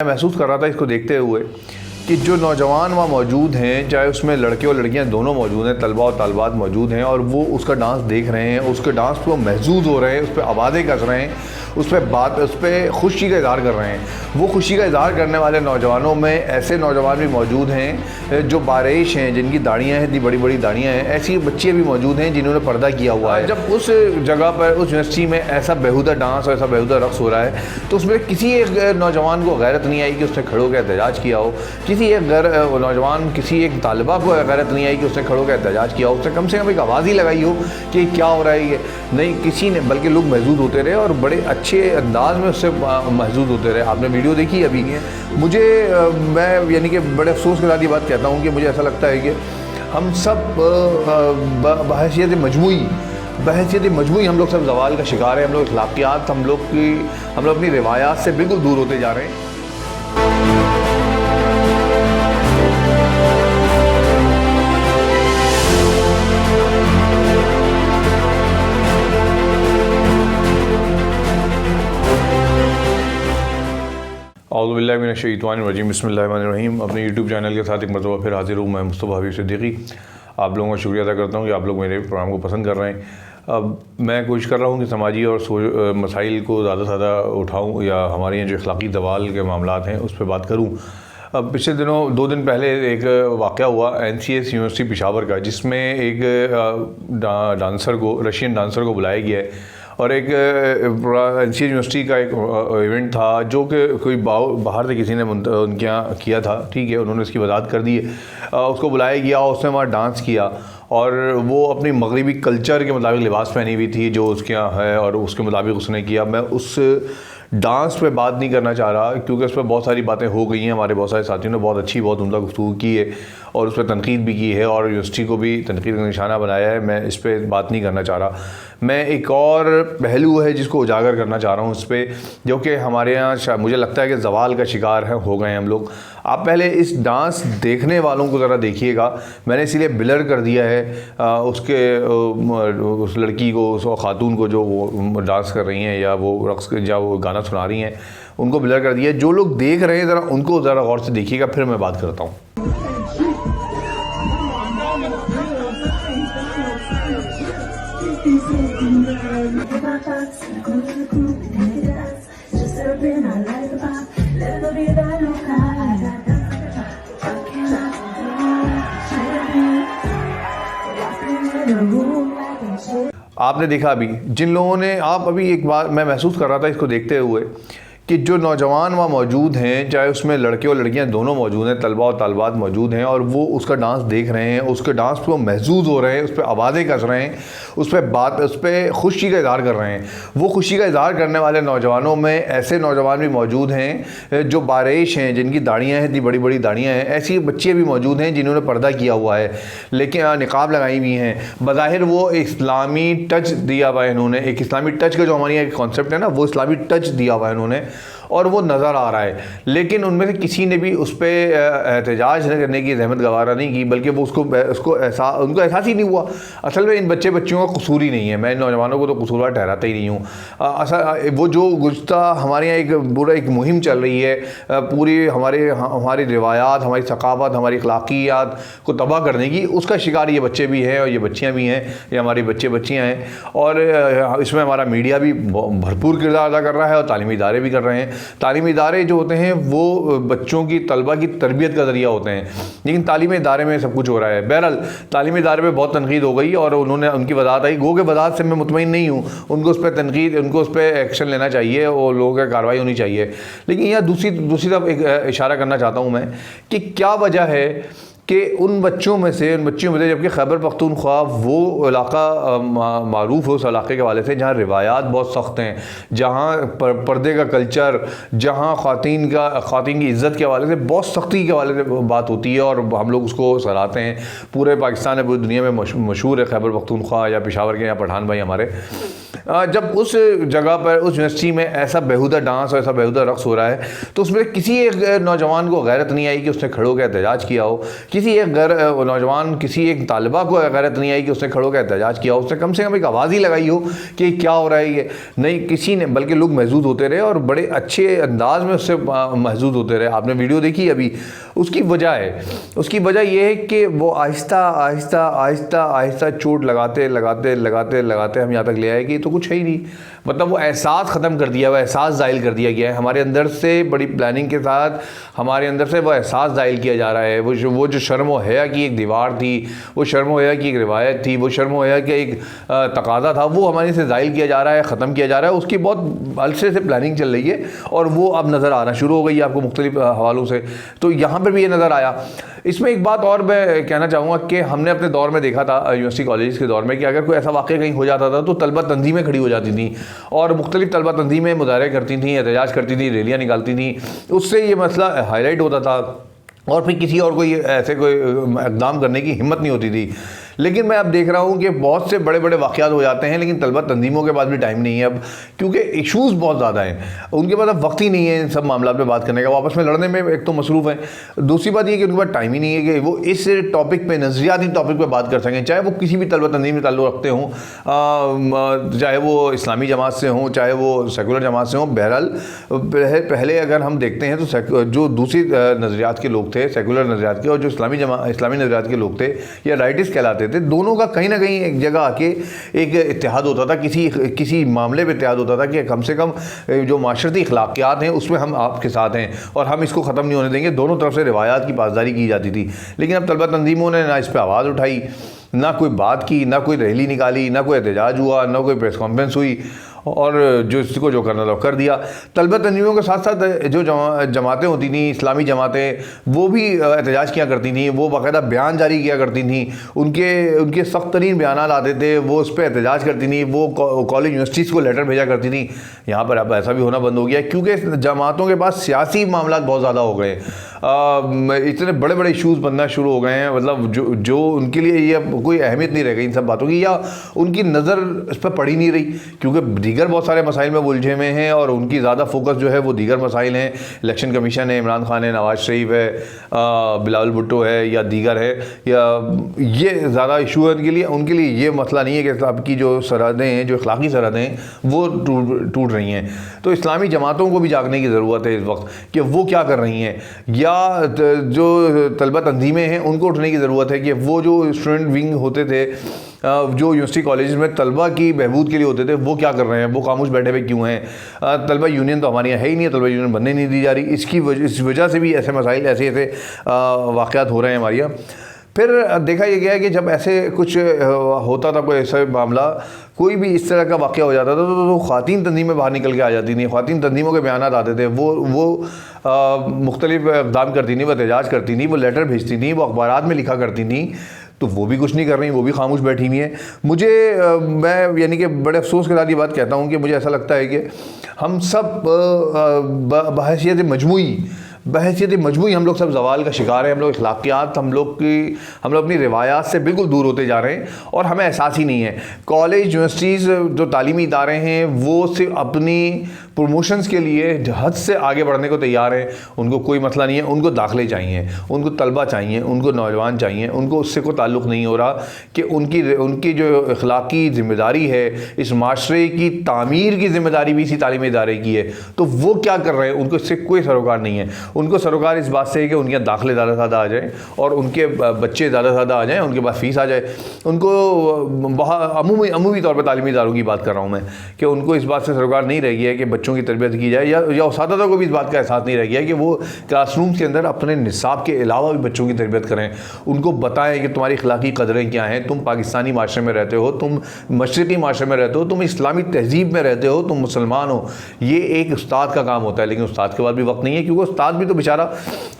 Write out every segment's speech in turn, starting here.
मैं महसूस कर रहा था इसको देखते हुए कि जो नौजवान वहाँ मौजूद हैं, चाहे उसमें लड़के और लड़कियाँ दोनों मौजूद हैं, तलबा और तालबात मौजूद हैं, और वो उसका डांस देख रहे हैं, उसके डांस को महसूस हो रहे हैं, उस पर आवाज़ें कस रहे हैं, उस पर खुशी का इज़हार कर रहे हैं। वो खुशी का इज़हार करने वाले नौजवानों में ऐसे नौजवान भी मौजूद हैं जो बारिश हैं, जिनकी दाढ़ियाँ हैं, इतनी बड़ी बड़ी दाढ़ियाँ हैं। ऐसी बच्चे भी मौजूद हैं जिन्होंने पर्दा किया हुआ है। जब उस जगह पर, उस यूनिवर्सिटी में ऐसा बेहुदा डांस और ऐसा बेहुदा रक़्स हो रहा है, तो उसमें किसी एक नौजवान को गैरत नहीं आई कि उसने खड़े होकर एहतजाज किया हो। किसी एक तालिबा को गैरत नहीं आई कि उसने खड़े होकर एहतजाज किया हो। उसने कम से कम एक आवाज़ ही लगाई हो कि क्या हो रहा है ये। नहीं, किसी ने, बल्कि लोग महसूस होते रहे और बड़े अच्छे अंदाज में उससे महसूस होते रहे। आपने वीडियो देखी अभी। मैं यानी कि बड़े अफसोस के साथ ये बात कहता हूँ कि मुझे ऐसा लगता है कि हम सब बहैसियत मजमूई हम लोग सब ज़वाल का शिकार है। हम लोग अखलाकियात, हम लोग अपनी रिवायात से बिल्कुल दूर होते जा रहे हैं। औज़ु बिल्लाहि मिनश शैतानिर रजीम, बिस्मिल्लाहिर्रहमानिर्रहीम। अपने यूट्यूब चैनल के साथ एक मरतबा फिर हाज़िर हूँ। मैं मुस्तफ़ा हबीब सिद्दीकी। आप लोगों का शुक्रिया अदा करता हूँ कि आप लोग मेरे प्रोग्राम को पसंद कर रहे हैं। अब मैं कोशिश कर रहा हूँ कि समाजी और मसाइल को ज़्यादा से ज़्यादा उठाऊँ, या हमारे यहाँ जो अखलाकी ज़वाल के मामलात हैं उस पर बात करूँ। अब पिछले दिनों 2 दिन पहले एक वाक़या हुआ NCS यूनिवर्सिटी पेशावर का, जिसमें एक रशियन डांसर को बुलाया गया है, और एक NCS यूनिवर्सिटी का एक इवेंट था जो कि कोई बाहर से किसी ने उनके यहाँ किया था। ठीक है, उन्होंने इसकी वजाहत कर दी है। उसको बुलाया गया, उसने वहाँ डांस किया, और वो अपनी मगरिबी कल्चर के मुताबिक लिबास पहनी हुई थी जो उसके यहाँ है, और उसके मुताबिक उसने किया। मैं उस डांस पे बात नहीं करना चाह रहा क्योंकि उस पर बहुत सारी बातें हो गई हैं। हमारे बहुत सारे साथियों ने बहुत अच्छी, बहुत उम्दा गुफ्तगू की है और उस पर तनकीद भी की है, और यूनिवर्सिटी को भी तनकीद का निशाना बनाया है। मैं इस पर बात नहीं करना चाह रहा। मैं एक और पहलू है जिसको उजागर करना चाह रहा हूँ उस पर, जो कि हमारे यहाँ मुझे लगता है कि ज़वाल का शिकार हो गए हैं हम लोग। आप पहले इस डांस देखने वालों को ज़रा देखिएगा। मैंने इसीलिए ब्लर कर दिया है उस लड़की को, उस खातून को जो वो डांस कर रही हैं या वो रक़्स या वो गाना सुना रही हैं, उनको ब्लर कर दिया है। जो लोग देख रहे हैं ज़रा उनको ज़रा गौर से देखिएगा, फिर मैं बात करता हूँ। आपने देखा अभी जिन लोगों ने, आप अभी एक बात मैं महसूस कर रहा था इसको देखते हुए कि जो नौजवान वहाँ मौजूद हैं, चाहे उसमें लड़के और लड़कियाँ दोनों मौजूद हैं, तलबा और तालबात मौजूद हैं, और वो उसका डांस देख रहे हैं, उसके डांस को महसूस हो रहे हैं, उस पर आवाज़ें कस रहे हैं, उस पर खुशी का इज़हार कर रहे हैं। वो खुशी का इज़हार करने वाले नौजवानों में ऐसे नौजवान भी मौजूद हैं जो बारिश हैं, जिनकी दाढ़ियाँ हैं, इतनी बड़ी बड़ी दाढ़ियाँ हैं। ऐसी बच्चे भी मौजूद हैं जिन्होंने पर्दा किया हुआ है, लेकिन निकाब लगाई हुई हैं। बज़ाहिर वो इस्लामी टच दिया हुआ है इन्होंने, एक इस्लामी टच का जो हमारे यहाँ एक कॉन्सेप्ट है ना, वो इस्लामी टच दिया हुआ है इन्होंने, और वो नज़र आ रहा है। लेकिन उनमें से किसी ने भी उस पर एहतजाज करने की जहमत गवारा नहीं की, बल्कि वो उनको उनको एहसास ही नहीं हुआ। असल में इन बच्चियों का कसूर ही नहीं है। मैं इन नौजवानों को तो कसूरवार ठहराता ही नहीं हूँ। वो जो गुज़श्ता हमारे यहाँ एक मुहिम चल रही है, पूरी हमारी रिवायात, हमारी सकाफ़त, हमारी अखलाकियात को तबाह करने की, उसका शिकार ये बच्चे भी हैं और ये बच्चियाँ भी हैं, ये हमारी बच्चियाँ हैं। और इसमें हमारा मीडिया भी भरपूर किरदार अदा कर रहा है और तालीमी इदारे भी कर रहे हैं। तालीमी इदारे जो होते हैं वो बच्चों की, तलबा की तरबियत का ज़रिया होते हैं, लेकिन तालीमी इदारे में सब कुछ हो रहा है। बहरहाल तालीमी इदारे में बहुत तनकीद हो गई और उनकी वजाहत आई। गो के वजाहत से मैं मुतमईन नहीं हूँ, उनको उस पर तनकीद, उनको उस पर एक्शन लेना चाहिए और लोगों की कार्रवाई होनी चाहिए। लेकिन यहाँ दूसरी तरफ एक इशारा करना चाहता हूँ मैं कि क्या वजह है कि उन बच्चियों में से जबकि खैबर पख्तूनख्वा वो इलाका मारूफ है उस इलाके के हवाले से जहाँ रिवायात बहुत सख्त हैं, जहाँ पर्दे का कल्चर, जहाँ ख़वातीन की इज़्ज़त के हवाले से बहुत सख्ती के हवाले से बात होती है और हम लोग उसको सराहते हैं। पूरे पाकिस्तान में, पूरी दुनिया में मशहूर है खैबर पख्तूनख्वा या पेशावर के यहाँ पठान भाई हमारे। जब उस जगह पर उस यूनिवर्सिटी में ऐसा बेहुदा डांस और ऐसा बेहुदा रक्स हो रहा है तो उसमें किसी एक नौजवान को गैरत नहीं आई कि उसने खड़ो के एहतजाज किया हो, किसी एक नौजवान किसी एक तालिबा को गैरत नहीं आई कि उसने खड़ो के एहतजाज किया हो, उसने कम से कम एक आवाज़ ही लगाई हो कि क्या हो रहा है ये, नहीं किसी ने, बल्कि लोग महसूस होते रहे और बड़े अच्छे अंदाज में उससे महसूस होते रहे। आपने वीडियो देखी अभी, उसकी वजह यह है कि वो आहिस्ता आहिस्ता आहिस्ता आहिस्ता चोट लगाते लगाते लगाते लगाते हम यहाँ तक ले आए कि तो कुछ है ही नहीं। मतलब वो एहसास ख़त्म कर दिया, वो एहसास ज़ाहिल कर दिया गया है हमारे अंदर से, बड़ी प्लानिंग के साथ हमारे अंदर से वो एहसास ज़ाहिल किया जा रहा है। वो जो शर्म व हया की एक दीवार थी, वो शर्म व हया की एक रिवायत थी, वो शर्म व हया का एक तकाज़ा था, वो हमारे से ज़ाहिल किया जा रहा है, ख़त्म किया जा रहा है। उसकी बहुत अरसे से प्लानिंग चल रही है और वो अब नज़र आना शुरू हो गई है आपको मुख्तलिफ हवालों से। तो यहाँ पर भी ये नज़र आया। इसमें एक बात और मैं कहना चाहूँगा कि हमने अपने दौर में देखा था यूनिवर्सिटी कॉलेज के दौर में कि अगर कोई ऐसा वाक़या कहीं हो जाता था तो तलबा तंजीमें खड़ी हो जाती थी और मुख्तलिफ तलबा तंजीमें मुजाहरे करती थी, एहतजाज करती थी, रैलियाँ निकालती थी, उससे ये मसला हाईलाइट होता था और फिर किसी और को ये ऐसे कोई इक़दाम करने की हिम्मत नहीं होती थी। लेकिन मैं अब देख रहा हूँ कि बहुत से बड़े बड़े वाक़यात हो जाते हैं लेकिन तलबा तंजीमों के पास भी टाइम नहीं है अब, क्योंकि इशूज़ बहुत ज़्यादा हैं, उनके पास अब वक्त ही नहीं है इन सब मामला पे बात करने का। आपस में लड़ने में एक तो मसरूफ़ हैं, दूसरी बात ये कि उनके पास टाइम ही नहीं है कि वो इस टॉपिक पे, नज़रियाती टॉपिक पे बात कर सकें, चाहे वो किसी भी तलबा तंजीम में ताल्लुक़ रखते हों, चाहे वो इस्लामी जमात से हों, चाहे वो सेकुलर जमात से हों। बहरहाल पहले अगर हम देखते हैं तो जो दूसरी नज़रियात के लोग थे, सेकुलर नज़रियात के, और जो इस्लामी नज़रियात के लोग थे या राइटिस्ट कहलाते थे, दोनों का कहीं ना कहीं एक जगह आके एक इत्तेहाद होता था, किसी मामले पे इत्तेहाद होता था कि कम से कम जो माशरती अखलाकियात हैं उसमें हम आपके साथ हैं और हम इसको ख़त्म नहीं होने देंगे। दोनों तरफ से रिवायात की पासदारी की जाती थी। लेकिन अब तलबा तंजीमों ने ना इस पर आवाज़ उठाई, ना कोई बात की, ना कोई रैली निकाली, ना कोई एहतजाज हुआ, ना कोई प्रेस कॉन्फ्रेंस हुई और जिसको जो करना था कर दिया। तलबा तंजीमों के साथ साथ जो जमातें होती थी, इस्लामी जमातें, वो भी एहतजाज किया करती थी, वो बाकायदा बयान जारी किया करती थी, उनके सख्त तरीन बयान आते थे, वो उस पर एहतजाज करती थी, वो कॉलेज यूनिवर्सिटीज़ को लेटर भेजा करती थी। यहाँ पर अब ऐसा भी होना बंद हो गया क्योंकि जमातों के पास सियासी मामला बहुत ज़्यादा हो गए, इतने बड़े बड़े इशूज़ बनना शुरू हो गए हैं। मतलब जो उनके लिए ये कोई अहमियत नहीं रह गई इन सब बातों की, या उनकी नज़र इस पर पड़ी नहीं रही क्योंकि दीगर बहुत सारे मसाइल में उलझे हुए हैं और उनकी ज़्यादा फोकस जो है वो दीगर मसाइल हैं। इलेक्शन कमीशन है, इमरान खान है, नवाज शरीफ है, बिलावल भुट्टो है या दीगर है, या ये ज़्यादा इशू है उनके लिए ये मसला नहीं है कि आपकी जो सरहदें हैं, जो अखलाकी सरहदें हैं वो टूट रही हैं। तो इस्लामी जमातों को भी जागने की ज़रूरत है इस वक्त कि वो क्या कर रही हैं, या जो तलबा तंजीमें हैं उनको उठने की ज़रूरत है कि वो जो स्टूडेंट विंग होते थे जो यूनिवर्सिटी कॉलेज में तलबा की बहबूद के लिए होते थे, वो क्या कर रहे हैं, वो खामोश बैठे हुए क्यों हैं। तलबा यूनियन तो हमारे यहाँ है ही नहीं है, तलबा यूनियन बनने नहीं दी जा रही। इस वजह से भी ऐसे मसाइल, ऐसे वाक़यात हो रहे हैं हमारे यहाँ। फिर देखा ये गया है कि जब ऐसे कुछ होता था, कोई ऐसा मामला, कोई भी इस तरह का वाक़या हो जाता था तो ख़वातीन तंजीमें बाहर निकल के आ जाती थी। ख़वातीन तंजीमों के बयान आते थे, वो मुख्तलिफ इक़दाम करती थी, वो एहतजाज करती थी, वो लेटर भेजती थी, वो अखबारात में लिखा करती थी, तो वो भी कुछ नहीं कर रही, वो भी खामोश बैठी हुई हैं। मैं यानी कि बड़े अफसोस के साथ ये बात कहता हूँ कि मुझे ऐसा लगता है कि हम सब बहैसियत मजमूई हम लोग सब जवाल का शिकार हैं। हम लोग अखलाकियात, हम लोग अपनी रिवायात से बिल्कुल दूर होते जा रहे हैं और हमें एहसास ही नहीं है। कॉलेज, यूनिवर्सिटीज़, जो तालीमी इदारे हैं, वो सिर्फ अपनी प्रमोशंस के लिए हद से आगे बढ़ने को तैयार हैं। उनको कोई मसला नहीं है, उनको दाखिले चाहिए, उनको तलबा चाहिए, उनको नौजवान चाहिए, उनको उससे कोई ताल्लुक़ नहीं हो रहा कि उनकी जो अखलाकी ज़िम्मेदारी है, इस माशरे की तामीर की ज़िम्मेदारी भी इसी तालीमी इदारे की है। तो वो क्या कर रहे हैं, उनको इससे कोई सरोकार नहीं है। उनको सरोकार इस बात से है कि उनके दाखिले ज़्यादा से ज़्यादा आ जाए और उनके बच्चे ज़्यादा से ज़्यादा आ जाएँ, उनके पास फ़ीस आ जाए। उनको अमूमी तौर पर तालीमी इदारों की बात कर रहा हूँ मैं, कि उनको इस बात से सरोकार नहीं रह गया है कि बच्चों की तरबियत की जाए, या उस्तादा को भी इस बात का एहसास नहीं रह गया है कि वो क्लासरूम के अंदर अपने निसाब के अलावा भी बच्चों की तरबियत करें, उनको बताएं कि तुम्हारी अखलाकी कदरें क्या हैं, तुम पाकिस्तानी माशरे में रहते हो, तुम मशरक़ी माशरे में रहते हो, तुम इस्लामी तहजीब में रहते हो, तुम मुसलमान हो। ये एक उस्ताद का काम होता है, लेकिन उस्ताद के बाद भी वक्त नहीं है क्योंकि उस्ताद आदमी तो बेचारा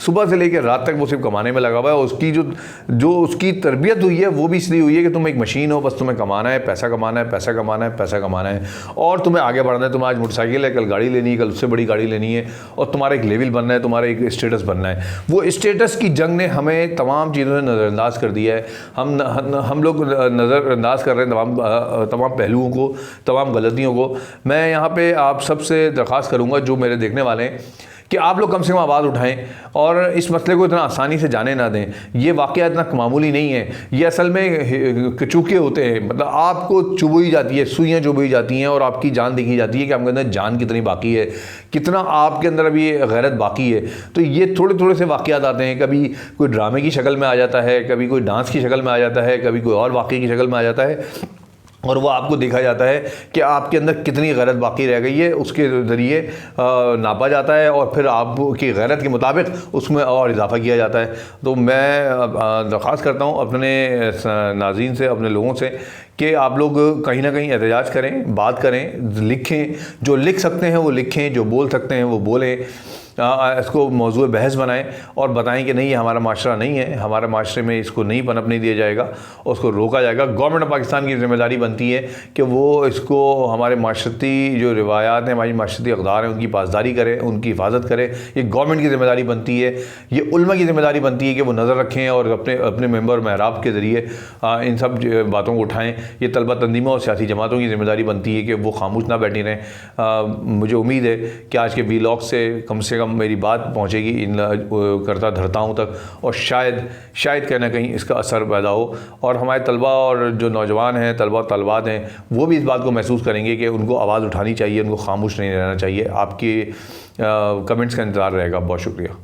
सुबह से लेकर रात तक वो सिर्फ कमाने में लगा हुआ है। उसकी जो उसकी तरबियत हुई है वो भी इसलिए हुई है कि तुम एक मशीन हो, बस तुम्हें कमाना है, पैसा कमाना है, पैसा कमाना है, पैसा कमाना है और तुम्हें आगे बढ़ना है। तुम्हें आज मोटरसाइकिल है, कल गाड़ी लेनी है, कल उससे बड़ी गाड़ी लेनी है और तुम्हारा एक लेवल बनना है, तुम्हारा एक स्टेटस बनना है। वो स्टेटस की जंग ने हमें तमाम चीज़ों से नज़रअंदाज कर दिया है। हम लोग नज़रअंदाज कर रहे हैं तमाम पहलुओं को, तमाम गलतियों को। मैं यहाँ पे आप सबसे दरख्वास्त करूँगा जो मेरे देखने वाले हैं कि आप लोग कम से कम आवाज़ उठाएं और इस मसले को इतना आसानी से जाने ना दें। ये वाक़या इतना मामूली नहीं है, ये असल में कचूके होते हैं। मतलब आपको चुभई जाती है, सुइयाँ चुभई जाती हैं और आपकी जान दिखी जाती है कि आपके अंदर जान कितनी बाकी है, कितना आपके अंदर अभी गैरत बाकी है। तो ये थोड़े थोड़े से वाक़यात आते हैं, कभी कोई ड्रामे की शक्ल में आ जाता है, कभी कोई डांस की शक्ल में आ जाता है, कभी कोई और वाक़े की शक्ल में आ जाता है और वो आपको देखा जाता है कि आपके अंदर कितनी गैरत बाकी रह गई है, उसके ज़रिए नापा जाता है और फिर आपकी गैरत के मुताबिक उसमें और इजाफा किया जाता है। तो मैं दरख्वास्त करता हूँ अपने नाज़रीन से, अपने लोगों से कि आप लोग कहीं ना कहीं एहतजाज करें, बात करें, लिखें। जो लिख सकते हैं वो लिखें, जो बोल सकते हैं वो बोलें। इसको मौजूद बहस बनाएं और बताएं कि नहीं, ये हमारा माशरा नहीं है, हमारे माशरे में इसको नहीं पनपने दिया जाएगा और उसको रोका जाएगा। गवर्नमेंट ऑफ पाकिस्तान की ज़िम्मेदारी बनती है कि वो इसको हमारे माशरती जो रिवायात हैं, हमारी माशरती अक़दार हैं, उनकी पासदारी करे, उनकी हिफाजत करे। ये गवर्नमेंट की ज़िम्मेदारी बनती है, ये उलमा की ज़िम्मेदारी बनती है कि वो नज़र रखें और अपने मेंबर महराब के ज़रिए इन सब बातों को उठाएँ। ये तलबा तंजीमों और सियासी जमातों की ज़िम्मेदारी बनती है कि वो खामोश ना बैठी रहें। मुझे उम्मीद है कि आज के वीलॉग से कम मेरी बात पहुंचेगी इन करता धरताओं तक और शायद कहीं ना कहीं इसका असर पैदा हो और हमारे तलबा और जो नौजवान हैं, तलबा तलबात हैं, वो भी इस बात को महसूस करेंगे कि उनको आवाज़ उठानी चाहिए, उनको खामोश नहीं रहना चाहिए। आपके कमेंट्स का इंतज़ार रहेगा। बहुत शुक्रिया।